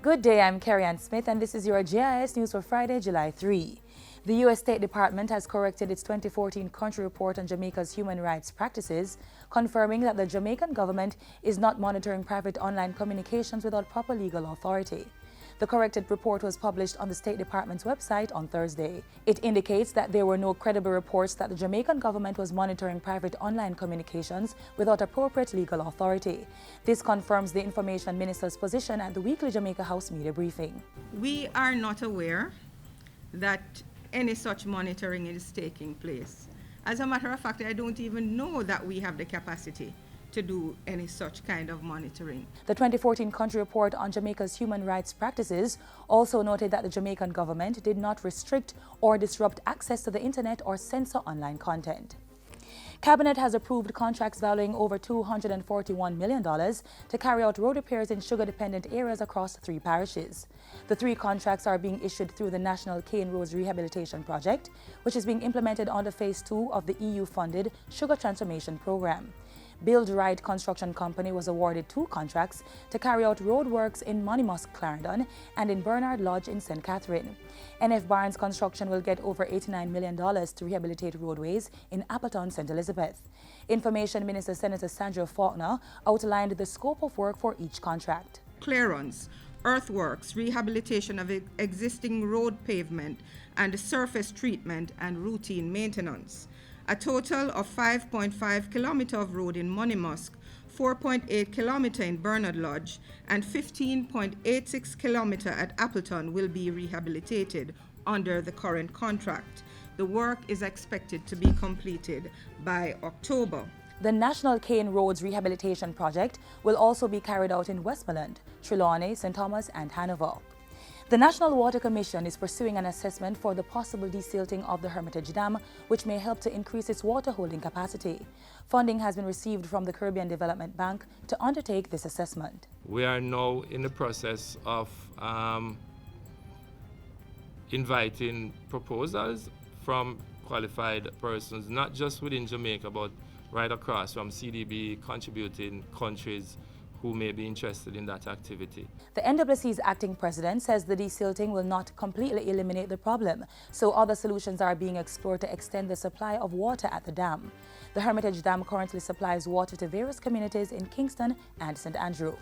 Good day, I'm Carrie-Ann Smith and this is your JIS News for Friday, July 3. The U.S. State Department has corrected its 2014 country report on Jamaica's human rights practices, confirming that the Jamaican government is not monitoring private online communications without proper legal authority. The corrected report was published on the State Department's website on Thursday. It indicates that there were no credible reports that the Jamaican government was monitoring private online communications without appropriate legal authority. This confirms the Information Minister's position at the weekly Jamaica House media briefing. We are not aware that any such monitoring is taking place. As a matter of fact, I don't even know that we have the capacity to do any such kind of monitoring. The 2014 country report on Jamaica's human rights practices also noted that the Jamaican government did not restrict or disrupt access to the internet or censor online content. Cabinet has approved contracts valuing over $241 million to carry out road repairs in sugar-dependent areas across 3 parishes. The 3 contracts are being issued through the National Cane Roads Rehabilitation Project, which is being implemented under Phase 2 of the EU-funded Sugar Transformation Program. Build Right Construction Company was awarded 2 contracts to carry out road works in Monimusk, Clarendon, and in Bernard Lodge in St. Catherine. NF Barnes Construction will get over $89 million to rehabilitate roadways in Appleton, St. Elizabeth. Information Minister Senator Sandra Faulkner outlined the scope of work for each contract. Clearance, earthworks, rehabilitation of existing road pavement, and surface treatment and routine maintenance. A total of 5.5 kilometers of road in Monimusk, 4.8 kilometers in Bernard Lodge, and 15.86 kilometers at Appleton will be rehabilitated under the current contract. The work is expected to be completed by October. The National Cane Roads Rehabilitation Project will also be carried out in Westmoreland, Trelawney, St. Thomas, and Hanover. The National Water Commission is pursuing an assessment for the possible desilting of the Hermitage Dam, which may help to increase its water holding capacity. Funding has been received from the Caribbean Development Bank to undertake this assessment. We are now in the process of inviting proposals from qualified persons, not just within Jamaica, but right across from CDB contributing countries who may be interested in that activity. The NWC's acting president says the desilting will not completely eliminate the problem, so other solutions are being explored to extend the supply of water at the dam. The Hermitage Dam currently supplies water to various communities in Kingston and St. Andrew.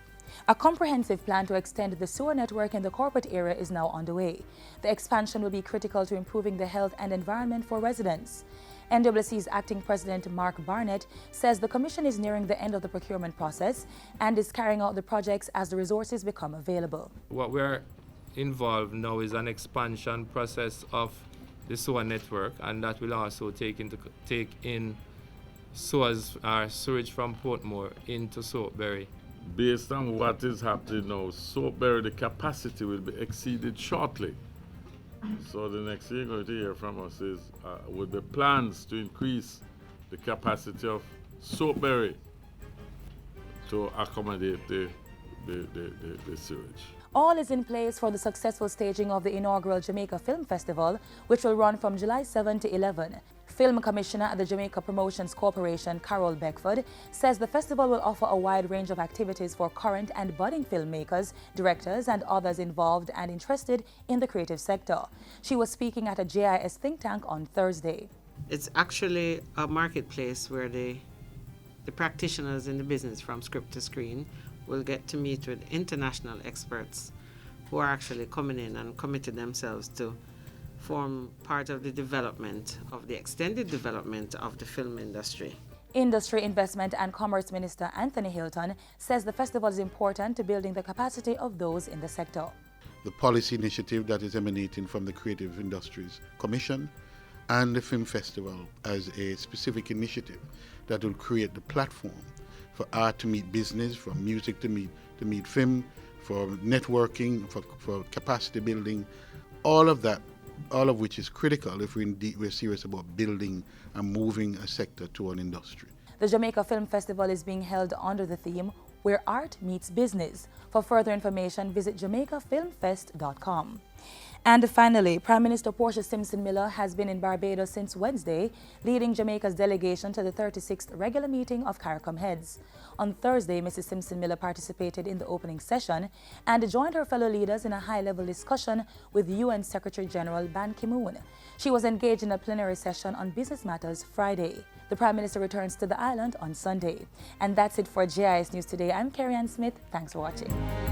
A comprehensive plan to extend the sewer network in the corporate area is now underway. The expansion will be critical to improving the health and environment for residents. NWC's acting president Mark Barnett says the commission is nearing the end of the procurement process and is carrying out the projects as the resources become available. What we're involved now is an expansion process of the sewer network, and that will also take in sewage from Portmore into Soapberry. Based on what is happening now, Soapberry, the capacity will be exceeded shortly. So the next thing you're going to hear from us is with the plans to increase the capacity of Soapberry to accommodate the sewage. All is in place for the successful staging of the inaugural Jamaica Film Festival, which will run from July 7 to 11. Film Commissioner at the Jamaica Promotions Corporation, Carol Beckford, says the festival will offer a wide range of activities for current and budding filmmakers, directors, and others involved and interested in the creative sector. She was speaking at a JIS think tank on Thursday. It's actually a marketplace where the practitioners in the business from script to screen will get to meet with international experts who are actually coming in and committed themselves to form part of the development, of the extended development of the film industry. Industry, Investment and Commerce Minister Anthony Hilton says the festival is important to building the capacity of those in the sector. The policy initiative that is emanating from the Creative Industries Commission and the Film Festival as a specific initiative that will create the platform for art to meet business, for music to meet film, for networking, for capacity building, all of that, all of which is critical if we're serious about building and moving a sector to an industry. The Jamaica Film Festival is being held under the theme Where Art Meets Business. For further information, visit jamaicafilmfest.com. And finally, Prime Minister Portia Simpson Miller has been in Barbados since Wednesday, leading Jamaica's delegation to the 36th regular meeting of CARICOM heads. On Thursday, Mrs. Simpson Miller participated in the opening session and joined her fellow leaders in a high-level discussion with UN Secretary General Ban Ki-moon. She was engaged in a plenary session on business matters Friday. The Prime Minister returns to the island on Sunday. And that's it for JIS News Today. I'm Carrie Ann Smith. Thanks for watching.